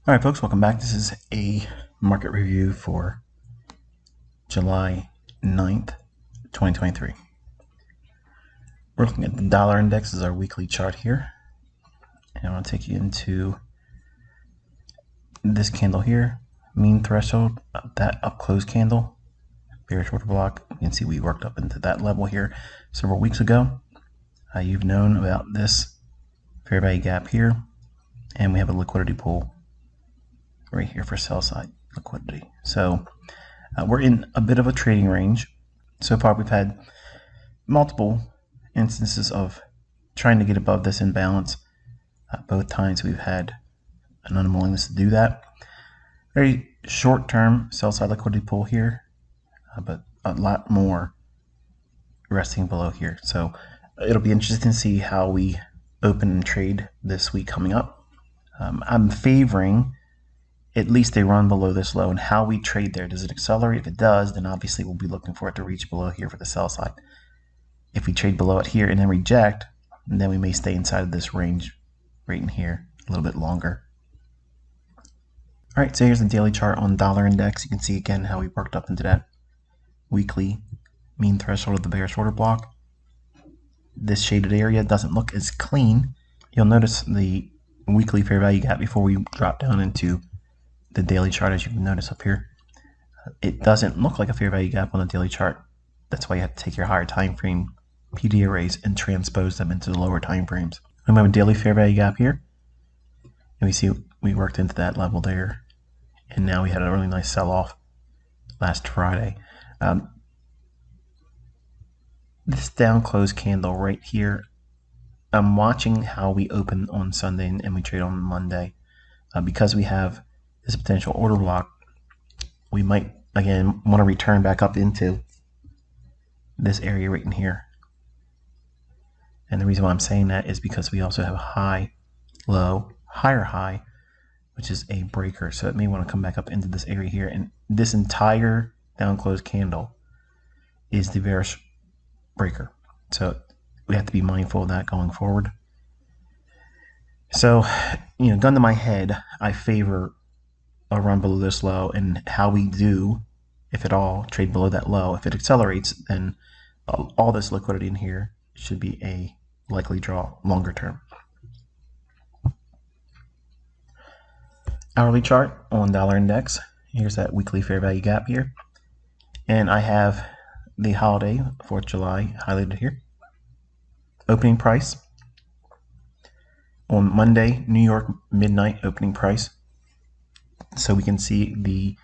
All right, folks, welcome back. This is a market review for July 9th, 2023. We're looking at the dollar index as our weekly chart here. And I want to take you into this candle here, mean threshold, that up close candle, bearish order block. You can see we worked up into that level here several weeks ago. You've known about this fair value gap here, and we have a liquidity pool right here for sell side liquidity. So we're in a bit of a trading range. So far we've had multiple instances of trying to get above this imbalance. Both times we've had an unwillingness to do that. Very short term sell side liquidity pool here, but a lot more resting below here. So it'll be interesting to see how we open and trade this week coming up. I'm favoring at least a run below this low, and how we trade there. Does it accelerate? If it does, then obviously we'll be looking for it to reach below here for the sell side. If we trade below it here and then reject, then we may stay inside of this range right in here a little bit longer. All right, so here's the daily chart on dollar index. You can see again how we worked up into that weekly mean threshold of the bearish order block. This shaded area doesn't look as clean. You'll notice the weekly fair value gap before we drop down into the daily chart, as you can notice up here. It doesn't look like a fair value gap on the daily chart. That's why you have to take your higher time frame PD arrays and transpose them into the lower time frames. We have a daily fair value gap here, and we see we worked into that level there, and now we had a really nice sell-off last Friday. This down close candle right here, I'm watching how we open on Sunday and we trade on Monday. Because we have this potential order block, we might again want to return back up into this area right in here. And the reason why I'm saying that is because we also have a high, low, higher high, which is a breaker. So it may want to come back up into this area here. And this entire down close candle is the bearish breaker. So we have to be mindful of that going forward. So, gun to my head, I favor a run below this low, and how we do, if at all, trade below that low. If it accelerates, then all this liquidity in here should be a likely draw longer term. Hourly chart on dollar index. Here's that weekly fair value gap here. And I have the holiday, 4th of July, highlighted here. Opening price. On Monday, New York midnight opening price. So we can see the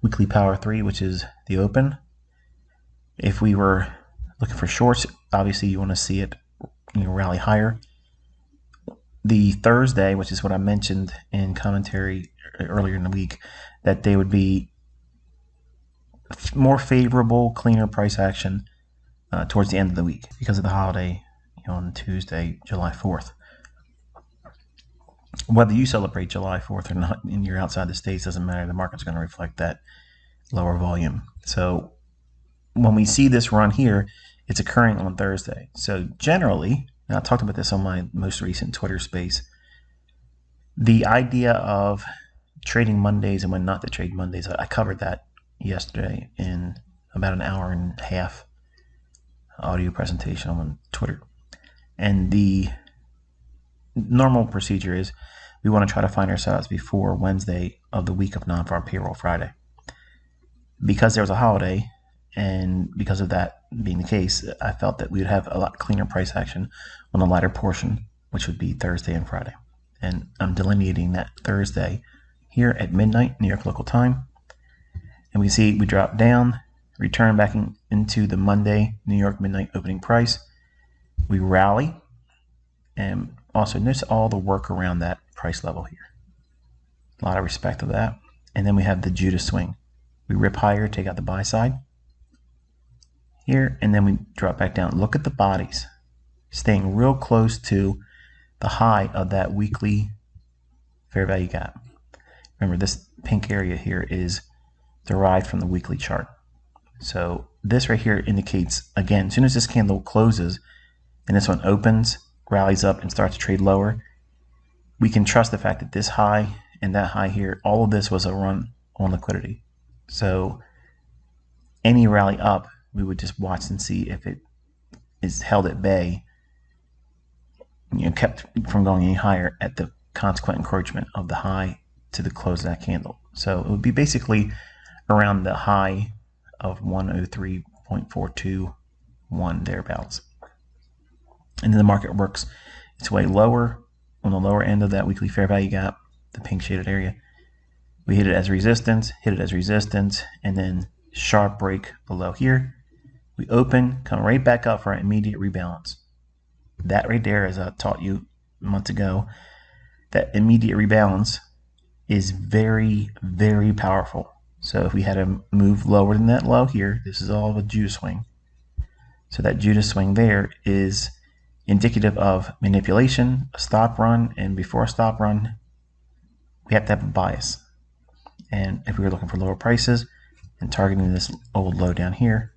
weekly power 3, which is the open. If we were looking for shorts, obviously you want to see it rally higher. The Thursday, which is what I mentioned in commentary earlier in the week, that they would be more favorable, cleaner price action towards the end of the week because of the holiday on Tuesday, July 4th. Whether you celebrate July 4th or not and you're outside the States doesn't matter. The market's going to reflect that lower volume. So when we see this run here, it's occurring on Thursday. So generally, and I talked about this on my most recent Twitter space, the idea of trading Mondays and when not to trade Mondays, I covered that yesterday in about an hour and a half audio presentation on Twitter. And the normal procedure is we want to try to find ourselves before Wednesday of the week of non-farm payroll Friday. Because there was a holiday, and because of that being the case, I felt that we would have a lot cleaner price action on the latter portion, which would be Thursday and Friday. And I'm delineating that Thursday here at midnight, New York local time. And we see we drop down, return back into the Monday, New York midnight opening price. We rally, and also notice all the work around that price level here. A lot of respect of that. And then we have the Judas swing. We rip higher, take out the buy side here, and then we drop back down. Look at the bodies staying real close to the high of that weekly fair value gap. Remember, this pink area here is derived from the weekly chart. So this right here indicates, again, as soon as this candle closes and this one opens, rallies up and starts to trade lower, we can trust the fact that this high and that high here, all of this was a run on liquidity. So any rally up, we would just watch and see if it is held at bay, kept from going any higher at the consequent encroachment of the high to the close of that candle. So it would be basically around the high of 103.421 thereabouts. And then the market works its way lower on the lower end of that weekly fair value gap, the pink shaded area. We hit it as resistance, and then sharp break below here. We open, come right back up for an immediate rebalance. That right there, as I taught you months ago, that immediate rebalance is very, very powerful. So if we had a move lower than that low here, this is all a Judas swing. So that Judas swing there is indicative of manipulation, a stop run, and before a stop run, we have to have a bias. And if we were looking for lower prices and targeting this old low down here,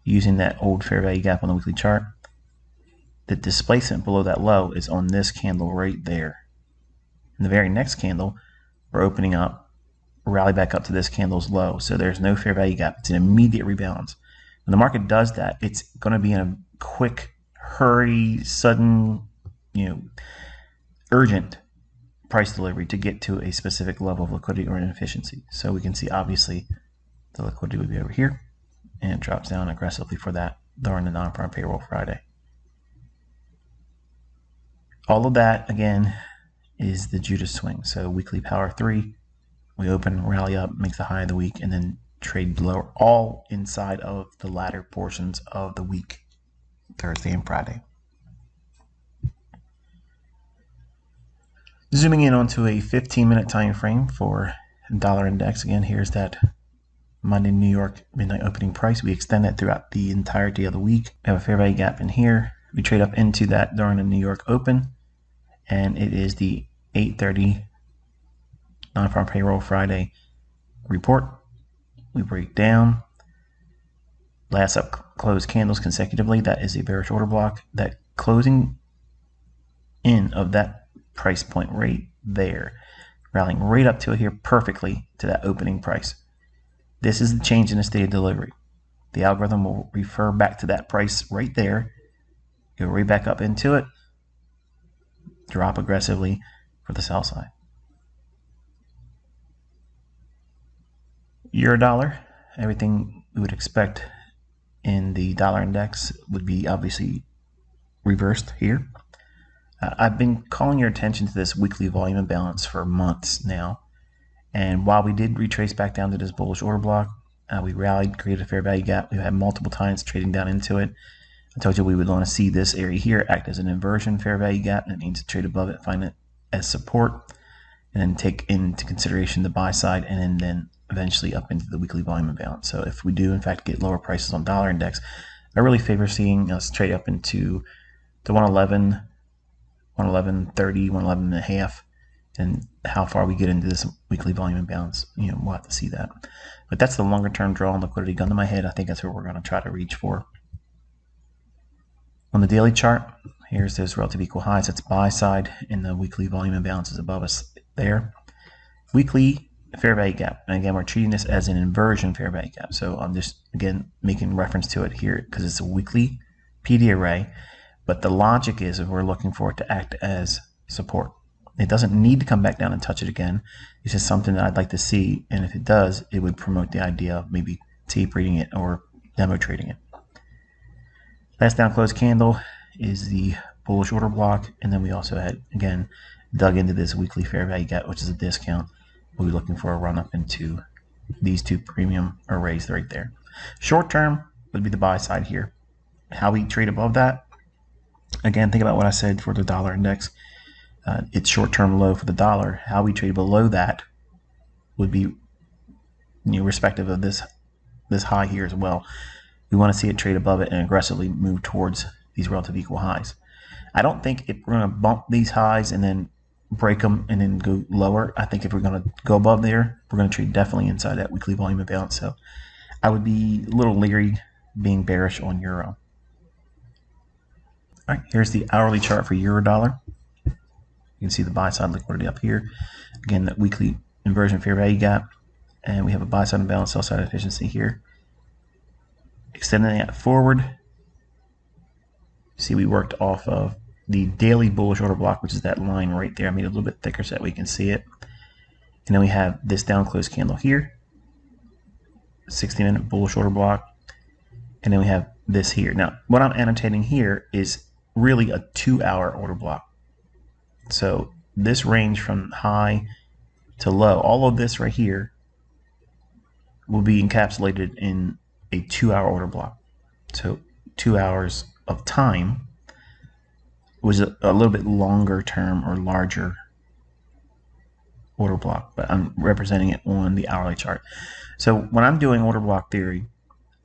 using that old fair value gap on the weekly chart, the displacement below that low is on this candle right there. In the very next candle, we're opening up, rally back up to this candle's low. So there's no fair value gap. It's an immediate rebalance. When the market does that, it's going to be in a quick, hurry, sudden, urgent price delivery to get to a specific level of liquidity or inefficiency. So we can see obviously the liquidity would be over here, and it drops down aggressively for that during the non-farm payroll Friday. All of that, again, is the Judas swing. So weekly power 3, we open, rally up, make the high of the week, and then trade below, all inside of the latter portions of the week, Thursday and Friday. Zooming in onto a 15-minute time frame for dollar index. Again, here's that Monday New York midnight opening price. We extend that throughout the entirety of the week. We have a fair value gap in here. We trade up into that during the New York open, and it is the 8:30 non-farm payroll Friday report. We break down last up close candles consecutively. That is a bearish order block. That closing in of that price point right there, rallying right up to it here perfectly to that opening price. This is the change in the state of delivery. The algorithm will refer back to that price right there, go right back up into it, drop aggressively for the sell side. Euro dollar, everything we would expect in the dollar index would be obviously reversed here. I've been calling your attention to this weekly volume imbalance for months now, and while we did retrace back down to this bullish order block, we rallied, created a fair value gap. We've had multiple times trading down into it. I told you we would want to see this area here act as an inversion fair value gap. That means to trade above it, find it as support, and then take into consideration the buy side, and then eventually up into the weekly volume imbalance. So if we do in fact get lower prices on dollar index, I really favor seeing us trade up into the 111, 111.30, 111 and a half, and how far we get into this weekly volume imbalance, we'll have to see that. But that's the longer term draw on liquidity. Gun to my head, I think that's what we're going to try to reach for. On the daily chart, here's those relative equal highs. That's buy side, and the weekly volume imbalance is above us there. Weekly fair value gap, and again, we're treating this as an inversion fair value gap. So I'm just, again, making reference to it here because it's a weekly PD array. But the logic is if we're looking for it to act as support. It doesn't need to come back down and touch it again. It's just something that I'd like to see, and if it does, it would promote the idea of maybe tape reading it or demo trading it. Last down close candle is the bullish order block, and then we also had, again, dug into this weekly fair value gap, which is a discount. We'll be looking for a run up into these two premium arrays right there. Short term would be the buy side here. How we trade above that, again, think about what I said for the dollar index. It's short-term low for the dollar. How we trade below that would be, respective of this high here as well. We want to see it trade above it and aggressively move towards these relative equal highs. I don't think if we're going to bump these highs and then break them and then go lower. I think if we're going to go above there, we're going to trade definitely inside that weekly volume imbalance. So I would be a little leery being bearish on euro. All right, here's the hourly chart for euro dollar. You can see the buy side liquidity up here. Again, that weekly inversion fair value gap. And we have a buy side imbalance, sell side efficiency here. Extending that forward. See, we worked off of the daily bullish order block, which is that line right there. I made it a little bit thicker so that we can see it. And then we have this down close candle here, 60-minute bullish order block. And then we have this here. Now, what I'm annotating here is really a 2-hour order block. So this range from high to low, all of this right here will be encapsulated in a 2-hour order block. So 2 hours of time was a little bit longer term or larger order block, but I'm representing it on the hourly chart. So when I'm doing order block theory,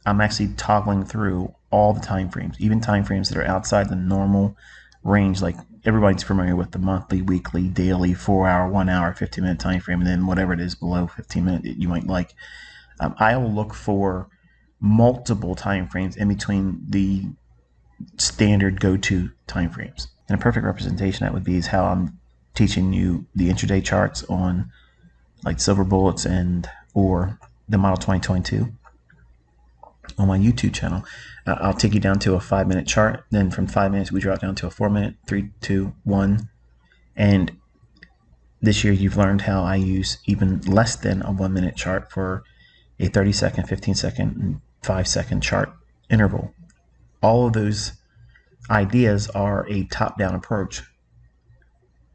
I'm actually toggling through all the time frames, even time frames that are outside the normal range. Like everybody's familiar with the monthly, weekly, daily, 4-hour, 1 hour, 15-minute time frame, and then whatever it is below 15-minute that you might like. I will look for multiple time frames in between the standard go-to time frames. And a perfect representation that would be is how I'm teaching you the intraday charts on like silver bullets and or the model 2022 on my YouTube channel. I'll take you down to a 5-minute chart. Then from 5 minutes, we drop down to a 4-minute, 3, 2, 1. And this year you've learned how I use even less than a 1-minute chart for a 30-second, 15-second, and 5-second chart interval. All of those ideas are a top-down approach.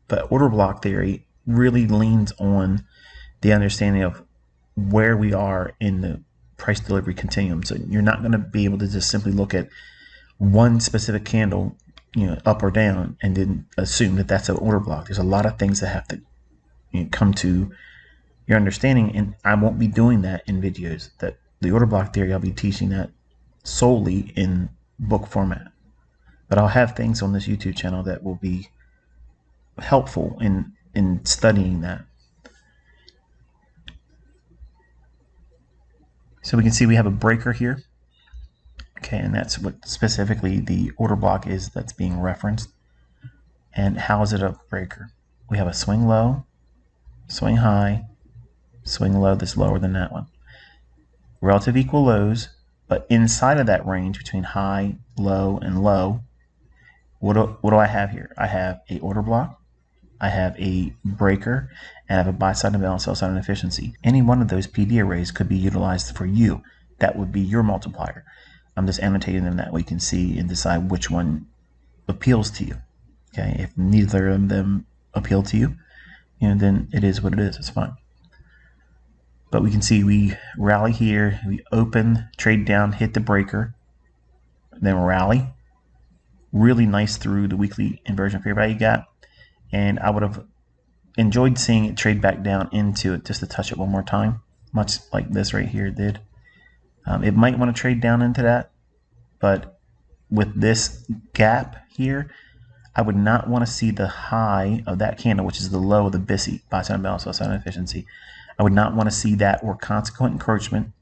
But order block theory really leans on the understanding of where we are in the price delivery continuum. So you're not going to be able to just simply look at one specific candle, up or down, and then assume that that's an order block. There's a lot of things that have to come to your understanding, and I won't be doing that in videos. That the order block theory, I'll be teaching that solely in book format. But I'll have things on this YouTube channel that will be helpful in studying that. So we can see we have a breaker here. Okay, and that's what specifically the order block is that's being referenced. And how is it a breaker? We have a swing low, swing high, swing low that's lower than that one. Relative equal lows, but inside of that range between high, low, and low, what do I have here? I have a order block, I have a breaker, and I have a buy side imbalance, sell side inefficiency. Any one of those PD arrays could be utilized for you. That would be your multiplier. I'm just annotating them that way you can see and decide which one appeals to you. Okay, if neither of them appeal to you, then it is what it is. It's fine. But we can see we rally here, we open, trade down, hit the breaker, then rally. Really nice through the weekly inversion fair value gap. And I would have enjoyed seeing it trade back down into it just to touch it one more time, much like this right here did. It might want to trade down into that, but with this gap here, I would not want to see the high of that candle, which is the low of the BISI, buy side imbalance, sell side inefficiency. I would not want to see that, or consequent encroachment,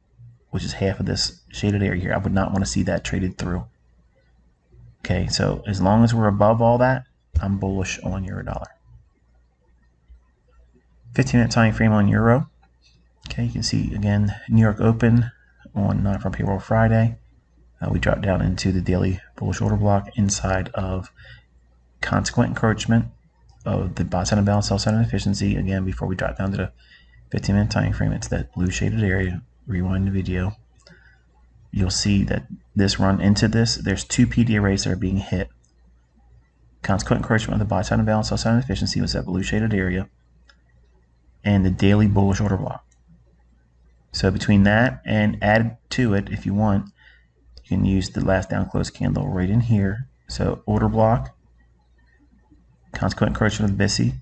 which is half of this shaded area here. I would not want to see that traded through. Okay, so as long as we're above all that, I'm bullish on euro dollar. 15-minute time frame on euro. Okay, you can see again New York open on non-farm payroll Friday. We dropped down into the daily bullish order block inside of consequent encroachment of the buy side imbalance, sell side inefficiency. Again, before we drop down to the 15-minute time frame, it's that blue shaded area. Rewind the video. You'll see that this run into this, there's two PD arrays that are being hit. Consequent encroachment of the buy side imbalance, sell side inefficiency was that blue shaded area, and the daily bullish order block. So between that and add to it, if you want, you can use the last down close candle right in here. So order block, consequent encroachment of the BISI,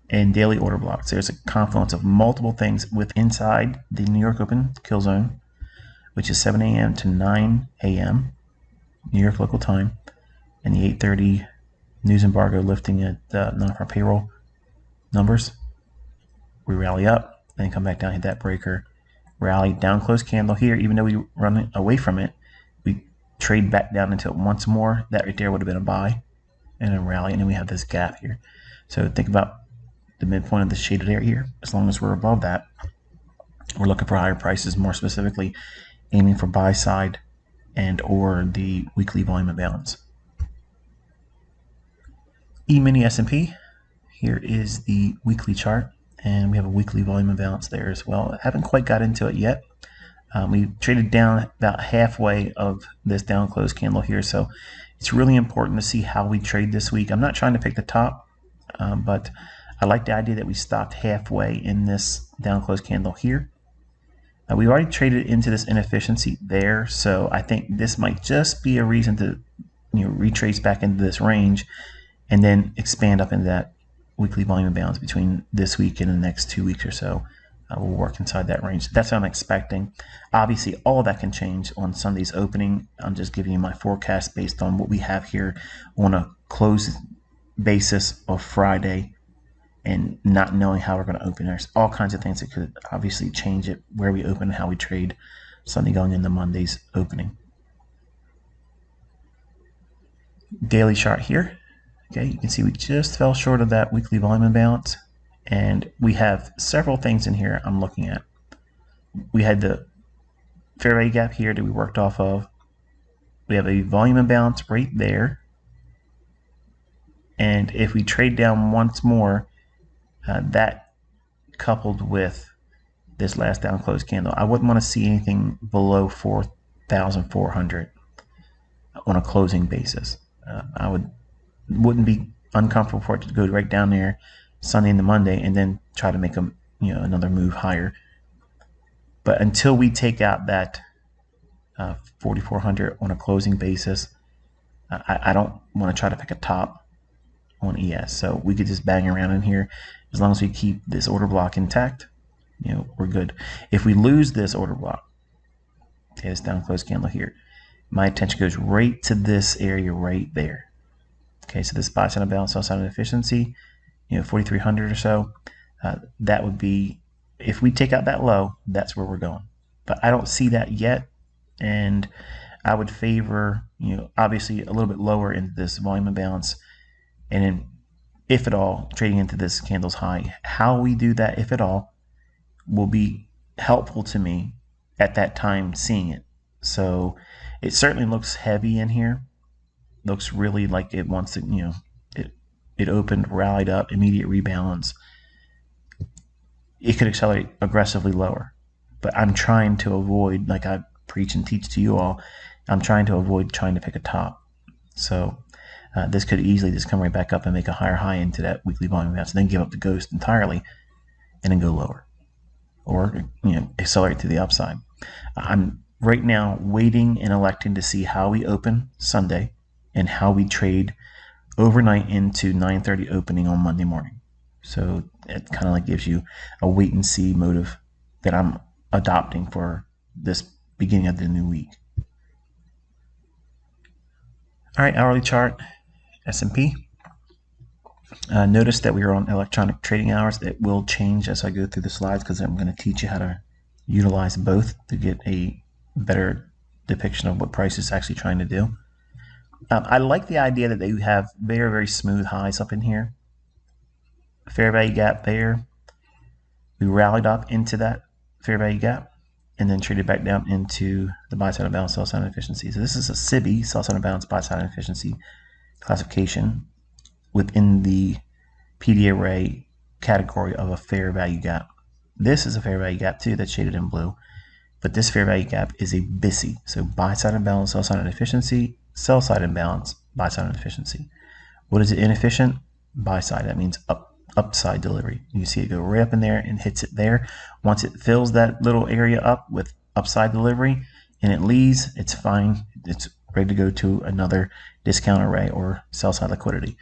and daily order blocks. There's a confluence of multiple things with inside the New York open kill zone, which is 7 a.m. to 9 a.m. New York local time, and the 8:30 news embargo lifting at non-farm payroll numbers. We rally up, then come back down, hit that breaker, rally, down close candle here. Even though we run away from it, we trade back down into it once more. That right there would have been a buy and a rally, and then we have this gap here. So think about the midpoint of the shaded area here. As long as we're above that, we're looking for higher prices, more specifically aiming for buy side and or the weekly volume imbalance. E-mini S&P, here is the weekly chart, and we have a weekly volume imbalance there as well. I haven't quite got into it yet. We traded down about halfway of this down close candle here, so it's really important to see how we trade this week. I'm not trying to pick the top, but I like the idea that we stopped halfway in this down close candle here. We already traded into this inefficiency there, so I think this might just be a reason to retrace back into this range and then expand up into that weekly volume imbalance between this week and the next 2 weeks or so. We'll work inside that range. That's what I'm expecting. Obviously, all of that can change on Sunday's opening. I'm just giving you my forecast based on what we have here on a close basis of Friday and not knowing how we're going to open. There's all kinds of things that could obviously change it, where we open and how we trade Sunday going into Monday's opening. Daily chart here. Okay, you can see we just fell short of that weekly volume imbalance, and we have several things in here I'm looking at. We had the fair value gap here that we worked off of. We have a volume imbalance right there, and if we trade down once more, that coupled with this last down close candle, I wouldn't want to see anything below 4,400 on a closing basis. I wouldn't be uncomfortable for it to go right down there Sunday into Monday and then try to make another move higher. But until we take out that 4,400 on a closing basis, I don't want to try to pick a top on ES. So we could just bang around in here as long as we keep this order block intact. We're good. If we lose this order block, okay, this down close candle here, my attention goes right to this area right there. Okay, so this buy side imbalance, sell side inefficiency, 4,300 or so. That would be, if we take out that low, that's where we're going. But I don't see that yet, and I would favor, obviously a little bit lower in this volume imbalance, and then, if at all, trading into this candle's high. How we do that, if at all, will be helpful to me at that time seeing it. So it certainly looks heavy in here. Looks really like it wants to, it opened, rallied up, immediate rebalance. It could accelerate aggressively lower, but I'm trying to avoid, like I preach and teach to you all, I'm trying to avoid trying to pick a top. So this could easily just come right back up and make a higher high into that weekly volume bounce, and then give up the ghost entirely and then go lower, or accelerate to the upside. I'm right now waiting and electing to see how we open Sunday and how we trade overnight into 9:30 opening on Monday morning. So it kind of like gives you a wait and see motive that I'm adopting for this beginning of the new week. All right, hourly chart, S&P. Notice that we are on electronic trading hours. It will change as I go through the slides because I'm going to teach you how to utilize both to get a better depiction of what price is actually trying to do. I like the idea that they have very, very smooth highs up in here. Fair value gap there. We rallied up into that fair value gap and then traded back down into the buy side imbalance, sell side inefficiency. So this is a SIBI, sell side imbalance, buy side inefficiency classification within the PD array category of a fair value gap. This is a fair value gap too that's shaded in blue, but this fair value gap is a BISI. So buy side imbalance, sell side inefficiency, sell side imbalance, buy side inefficiency. What is it inefficient? Buy side. That means upside delivery. You see it go right up in there and hits it there. Once it fills that little area up with upside delivery and it leaves, it's fine. It's ready to go to another discount array or sell side liquidity.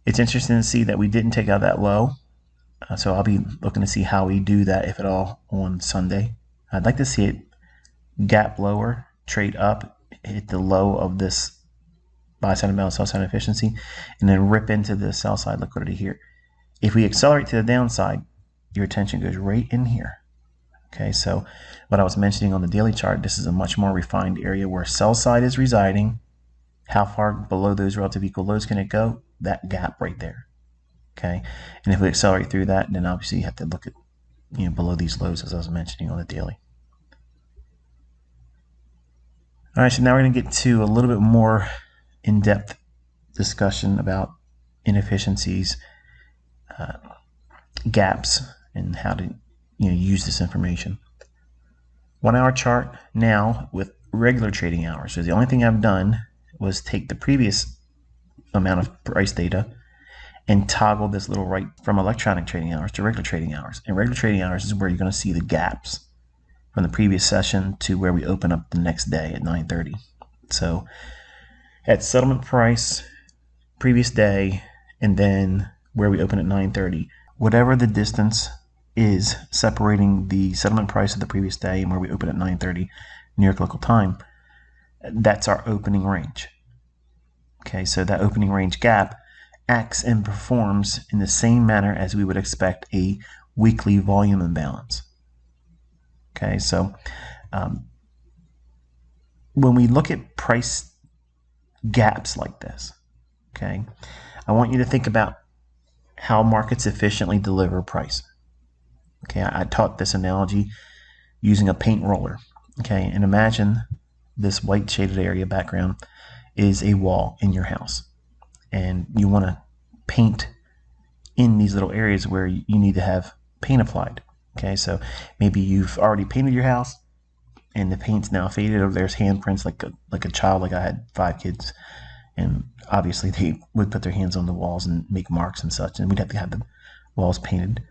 It's interesting to see that we didn't take out that low. So I'll be looking to see how we do that, if at all, on Sunday. I'd like to see it gap lower, trade up, hit the low of this buy side imbalance, sell side efficiency, and then rip into the sell side liquidity here. If we accelerate to the downside, your attention goes right in here. Okay, so what I was mentioning on the daily chart, this is a much more refined area where sell side is residing. How far below those relative equal lows can it go? That gap right there. Okay, and if we accelerate through that, then obviously you have to look at below these lows, as I was mentioning, on the daily. All right, so now we're going to get to a little bit more in-depth discussion about inefficiencies, gaps, and how to use this information. 1 hour chart now with regular trading hours. So the only thing I've done was take the previous amount of price data and toggle this little right from electronic trading hours to regular trading hours. And regular trading hours is where you're going to see the gaps from the previous session to where we open up the next day at 9:30. So at settlement price, previous day, and then where we open at 9:30, whatever the distance is separating the settlement price of the previous day and where we open at 9:30 New York local time, that's our opening range. Okay, so that opening range gap acts and performs in the same manner as we would expect a weekly volume imbalance. Okay, so when we look at price gaps like this, okay, I want you to think about how markets efficiently deliver price. Okay, I taught this analogy using a paint roller. Okay, and imagine this white shaded area background is a wall in your house, and you want to paint in these little areas where you need to have paint applied. Okay, so maybe you've already painted your house and the paint's now faded, or there's handprints like a child. Like I had 5 kids, and obviously they would put their hands on the walls and make marks and such, and we'd have to have the walls painted.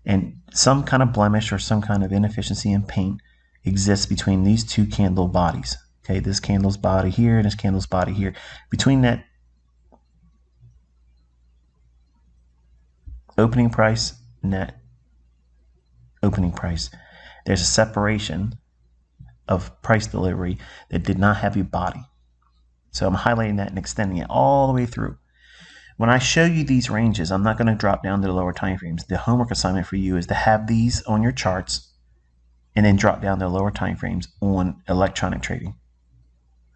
And some kind of blemish or some kind of inefficiency in paint exists between these two candle bodies. Okay, this candle's body here and this candle's body here. Between that opening price and that opening price, there's a separation of price delivery that did not have a body. So I'm highlighting that and extending it all the way through. When I show you these ranges, I'm not going to drop down to the lower time frames. The homework assignment for you is to have these on your charts and then drop down to lower time frames on electronic trading.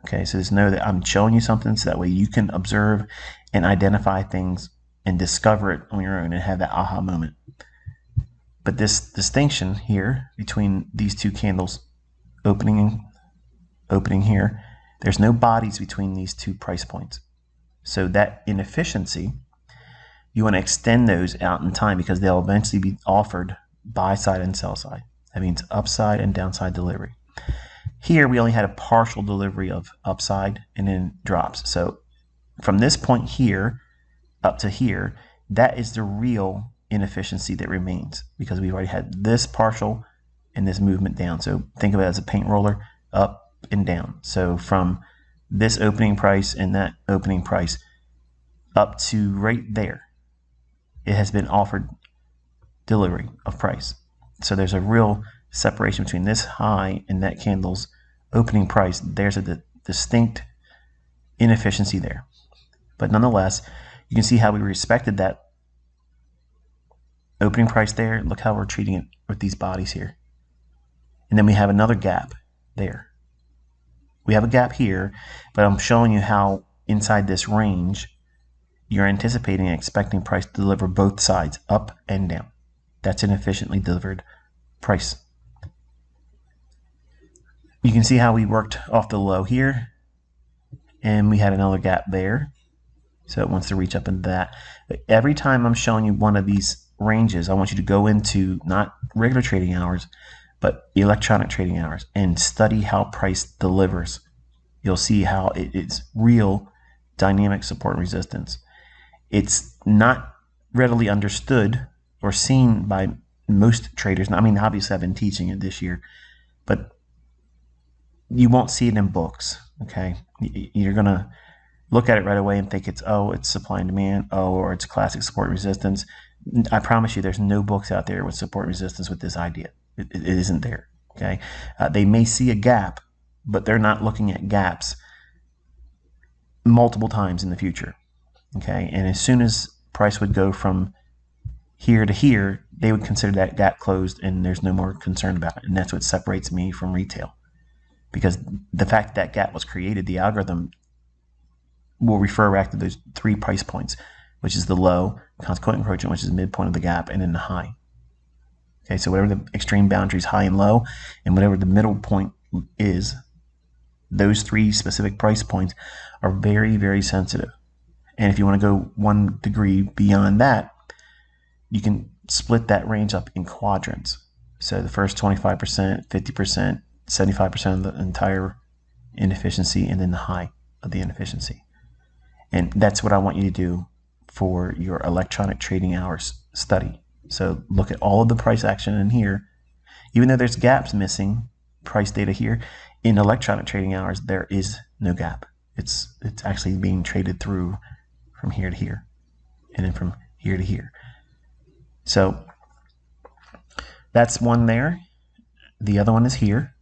Okay, so just know that I'm showing you something so that way you can observe and identify things and discover it on your own and have that aha moment. But this distinction here between these two candles opening here, there's no bodies between these two price points. So that inefficiency, you want to extend those out in time because they'll eventually be offered buy side and sell side. That means upside and downside delivery. Here we only had a partial delivery of upside and then drops. So from this point here up to here, that is the real inefficiency that remains because we've already had this partial and this movement down. So think of it as a paint roller, up and down. So from this opening price and that opening price up to right there, it has been offered delivery of price. So there's a real separation between this high and that candle's opening price. There's a distinct inefficiency there. But nonetheless, you can see how we respected that opening price there. Look how we're treating it with these bodies here. And then we have another gap there. We have a gap here, but I'm showing you how inside this range, you're anticipating and expecting price to deliver both sides, up and down. That's an efficiently delivered price. You can see how we worked off the low here, and we had another gap there. So it wants to reach up into that. But every time I'm showing you one of these ranges, I want you to go into not regular trading hours, but electronic trading hours and study how price delivers. You'll see how it's real dynamic support and resistance. It's not readily understood or seen by most traders. I mean, obviously I've been teaching it this year, but you won't see it in books, okay? You're going to look at it right away and think it's supply and demand, or it's classic support and resistance. I promise you there's no books out there with support and resistance with this idea. It isn't there, okay? They may see a gap, but they're not looking at gaps multiple times in the future, okay? And as soon as price would go from here to here, they would consider that gap closed and there's no more concern about it. And that's what separates me from retail. Because the fact that gap was created, the algorithm will refer back to those 3 price points. which is the low, consequent encroachment, which is the midpoint of the gap, and then the high. Okay, so whatever the extreme boundaries, high and low, and whatever the middle point is, those three specific price points are very, very sensitive. And if you want to go 1 degree beyond that, you can split that range up in quadrants. So the first 25%, 50%, 75% of the entire inefficiency, and then the high of the inefficiency. And that's what I want you to do for your electronic trading hours study. So look at all of the price action in here. Even though there's gaps missing, price data here, in electronic trading hours, there is no gap. It's actually being traded through from here to here, and then from here to here. So that's one there. The other one is here.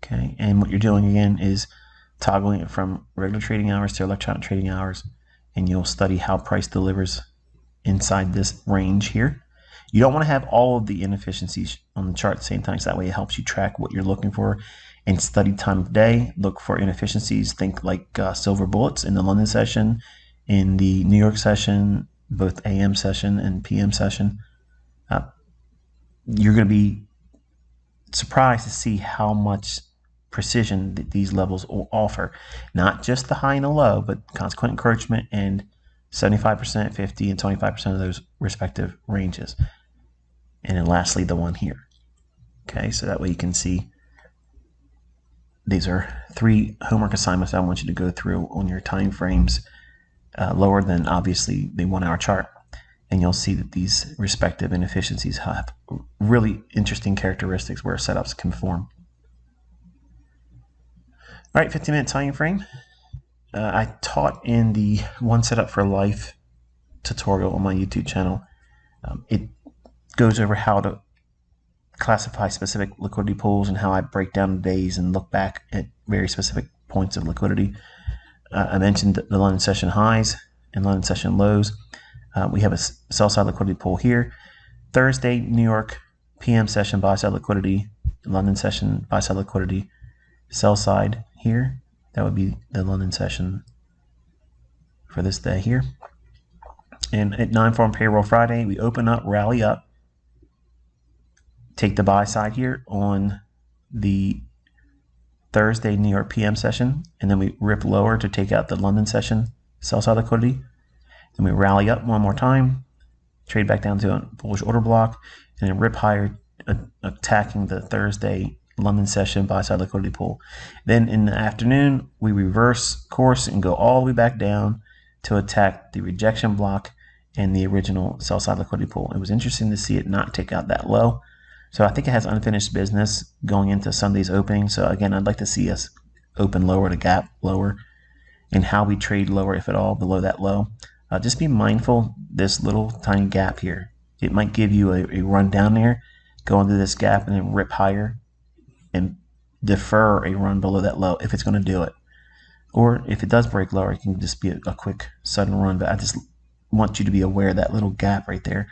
Okay, and what you're doing again is toggling it from regular trading hours to electronic trading hours, and you'll study how price delivers inside this range here. You don't want to have all of the inefficiencies on the chart at the same time, so that way it helps you track what you're looking for and study time of day. Look for inefficiencies. Think like silver bullets in the London session, in the New York session, both AM session and PM session. You're going to be surprised to see how much precision that these levels will offer. Not just the high and the low, but consequent encroachment and 75%, 50, and 25% of those respective ranges. And then lastly, the one here. Okay, so that way you can see these are 3 homework assignments I want you to go through on your time frames lower than obviously the 1 hour chart. And you'll see that these respective inefficiencies have really interesting characteristics where setups can form. All right, 15-minute time frame. I taught in the One Setup for Life tutorial on my YouTube channel. It goes over how to classify specific liquidity pools and how I break down the days and look back at very specific points of liquidity. I mentioned the London session highs and London session lows. We have a sell side liquidity pool here. Thursday, New York PM session buy side liquidity, London session buy side liquidity, sell side here. That would be the London session for this day here. And at 9-form payroll Friday, we open up, rally up, take the buy side here on the Thursday New York PM session, and then we rip lower to take out the London session sell side liquidity. Then we rally up one more time, trade back down to a bullish order block, and then rip higher, attacking the Thursday London session buy side liquidity pool. Then in the afternoon, we reverse course and go all the way back down to attack the rejection block and the original sell side liquidity pool. It was interesting to see it not take out that low. So I think it has unfinished business going into Sunday's opening. So again, I'd like to see us open lower, the gap lower, and how we trade lower, if at all, below that low. Just be mindful this little tiny gap here. It might give you a run down there, go into this gap and then rip higher and defer a run below that low if it's going to do it. Or if it does break lower, it can just be a quick sudden run. But I just want you to be aware of that little gap right there.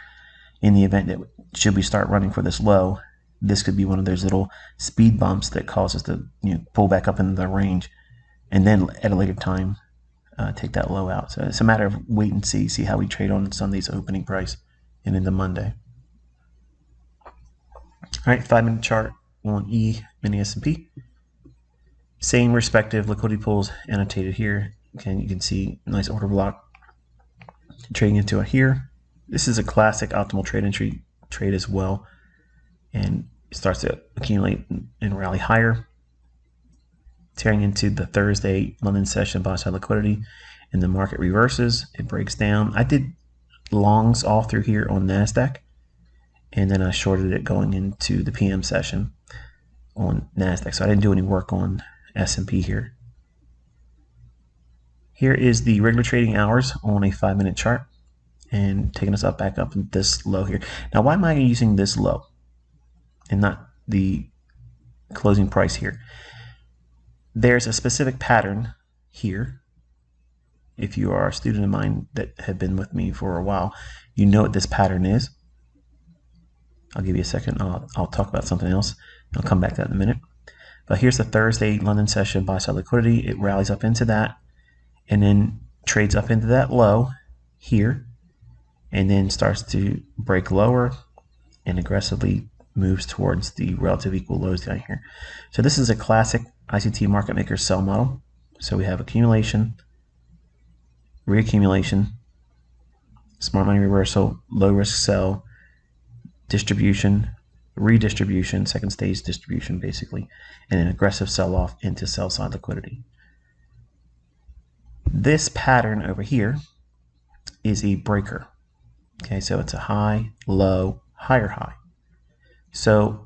In the event that should we start running for this low, this could be one of those little speed bumps that cause us to pull back up into the range, and then at a later time take that low out. So it's a matter of wait and see how we trade on Sunday's opening price and into Monday. All right, 5-minute chart on E-mini S&P. Same respective liquidity pools annotated here. Again, you can see nice order block trading into it here. This is a classic optimal trade entry trade as well, and it starts to accumulate and rally higher, tearing into the Thursday London session buy side liquidity, and the market reverses. It breaks down. I did longs all through here on NASDAQ, and then I shorted it going into the PM session on NASDAQ. So I didn't do any work on S&P here. Here is the regular trading hours on a 5-minute chart, and taking us back up in this low here. Now, why am I using this low and not the closing price here? There's a specific pattern here. If you are a student of mine that have been with me for a while, you know what this pattern is. I'll give you a second. I'll talk about something else. I'll come back to that in a minute. But here's the Thursday London session buy side liquidity. It rallies up into that, and then trades up into that low here and then starts to break lower and aggressively moves towards the relative equal lows down here. So this is a classic ICT market maker sell model. So we have accumulation, reaccumulation, smart money reversal, low risk sell, distribution, redistribution, second stage distribution basically, and an aggressive sell off into sell side liquidity. This pattern over here is a breaker. Okay, so it's a high, low, higher high. So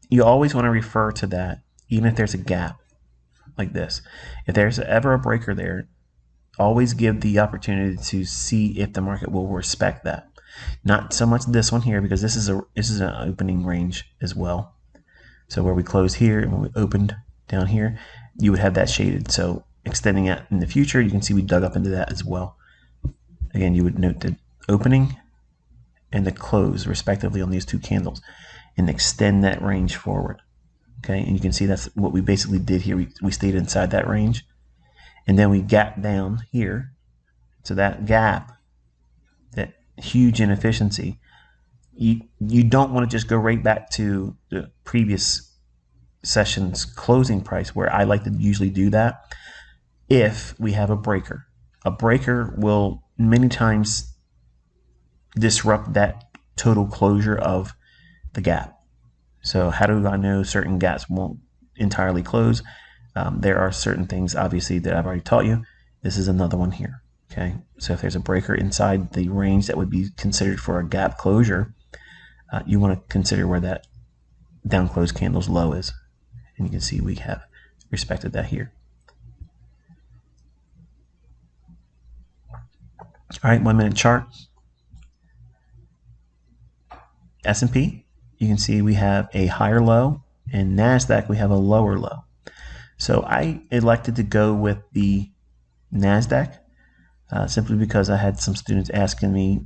you always want to refer to that, even if there's a gap like this. If there's ever a breaker there, always give the opportunity to see if the market will respect that. Not so much this one here, because this is an opening range as well. So where we closed here and when we opened down here, you would have that shaded. So extending it in the future, you can see we dug up into that as well. Again, you would note the opening and the close respectively on these two candles and extend that range forward. Okay, and you can see that's what we basically did here. We stayed inside that range and then we gapped down here. So that gap, that huge inefficiency, you don't want to just go right back to the previous session's closing price, where I like to usually do that if we have a breaker. A breaker will many times disrupt that total closure of the gap. So how do I know certain gaps won't entirely close? There are certain things obviously that I've already taught you. This is another one here. Okay, so if there's a breaker inside the range that would be considered for a gap closure, you want to consider where that down close candle's low is, and you can see we have respected that here. All right, 1 minute chart. S&P, you can see we have a higher low, and NASDAQ we have a lower low. So I elected to go with the NASDAQ simply because I had some students asking me,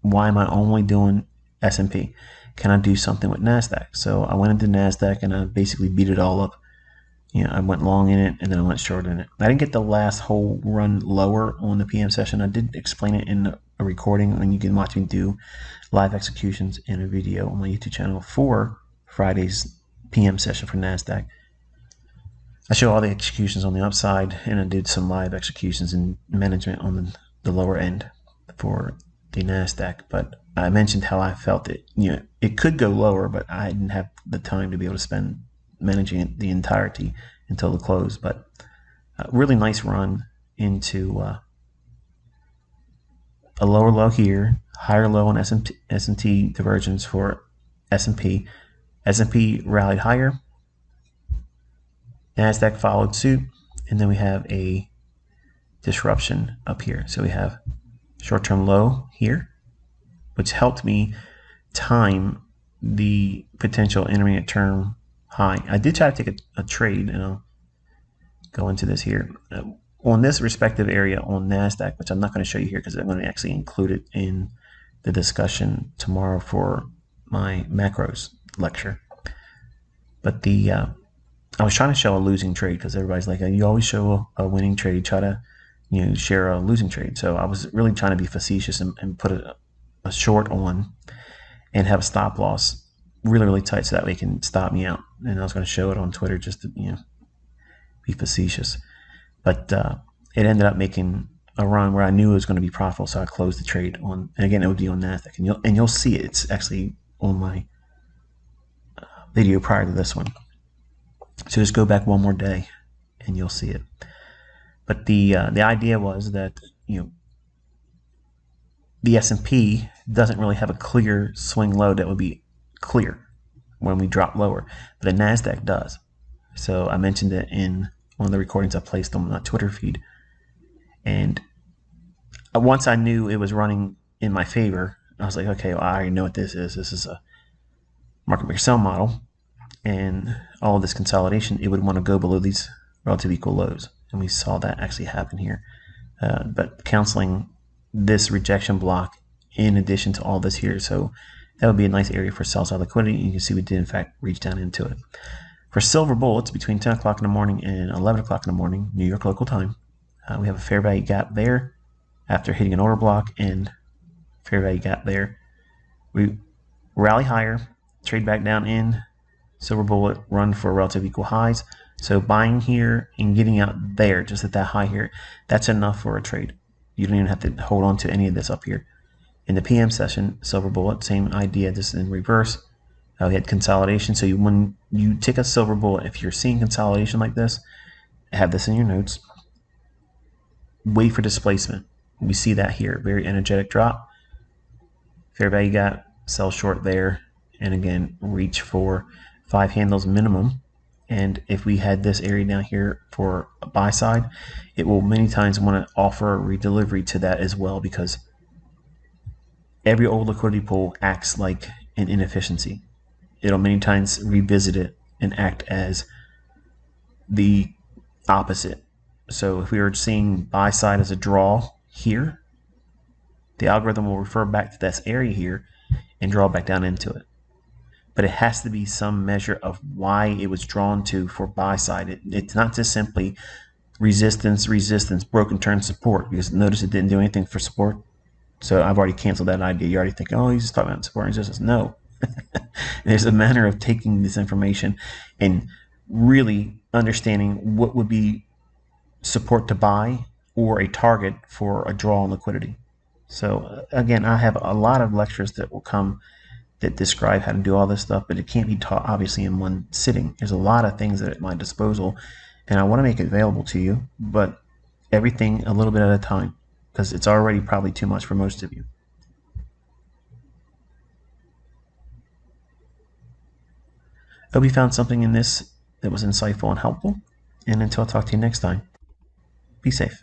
why am I only doing S&P? Can I do something with NASDAQ? So I went into NASDAQ and I basically beat it all up. I went long in it and then I went short in it. I didn't get the last whole run lower on the PM session. I did explain it in a recording, and you can watch me do live executions in a video on my YouTube channel for Friday's PM session for NASDAQ. I show all the executions on the upside, and I did some live executions in management on the lower end for the NASDAQ. But I mentioned how I felt it. It could go lower, but I didn't have the time to be able to spend managing it the entirety until the close. But a really nice run into a lower low here, higher low on S&T divergence for S&P. S&P rallied higher. NASDAQ followed suit, and then we have a disruption up here. So we have short-term low here, which helped me time the potential intermediate term high. I did try to take a trade, and I'll go into this here. On this respective area on NASDAQ, which I'm not going to show you here because I'm going to actually include it in the discussion tomorrow for my macros lecture. But I was trying to show a losing trade because everybody's like, you always show a winning trade, try to share a losing trade. So I was really trying to be facetious and put a short on and have a stop loss really, really tight so that way it can stop me out. And I was going to show it on Twitter just to be facetious. But it ended up making a run where I knew it was going to be profitable, so I closed the trade on. And again, it would be on NASDAQ, and you'll see it. It's actually on my video prior to this one. So just go back one more day, and you'll see it. But the idea was that the S&P doesn't really have a clear swing low that would be clear when we drop lower, but the NASDAQ does. So I mentioned it in one of the recordings I placed on my Twitter feed. And once I knew it was running in my favor, I was like, okay, well, I already know what this is. This is a market maker sell model. And all of this consolidation, it would want to go below these relative equal lows. And we saw that actually happen here. But canceling this rejection block in addition to all this here. So that would be a nice area for sell side liquidity. You can see we did, in fact, reach down into it. For silver bullets between 10 o'clock in the morning and 11 o'clock in the morning, New York local time, We have a fair value gap there after hitting an order block and fair value gap there. We rally higher, trade back down in, silver bullet, run for relative equal highs. So buying here and getting out there, just at that high here, that's enough for a trade. You don't even have to hold on to any of this up here. In the PM session, silver bullet, same idea, just in reverse. We had consolidation. So when you take a silver bullet, if you're seeing consolidation like this, have this in your notes. Wait for displacement. We see that here, very energetic drop. Fair value gap, sell short there, and again, reach for 5 handles minimum. And if we had this area down here for a buy side, it will many times want to offer a redelivery to that as well, because every old liquidity pool acts like an inefficiency. It'll many times revisit it and act as the opposite. So if we were seeing buy side as a draw here, the algorithm will refer back to this area here and draw back down into it. But it has to be some measure of why it was drawn to for buy side. It's not just simply resistance, resistance, broken turn, support, because notice it didn't do anything for support. So I've already canceled that idea. You're already thinking, oh, he's just talking about support and resistance. No. There's a manner of taking this information and really understanding what would be support to buy or a target for a draw on liquidity. So again, I have a lot of lectures that will come that describe how to do all this stuff, but it can't be taught obviously in one sitting. There's a lot of things that are at my disposal, and I want to make it available to you, but everything a little bit at a time, because it's already probably too much for most of you. I hope you found something in this that was insightful and helpful, and until I talk to you next time, be safe.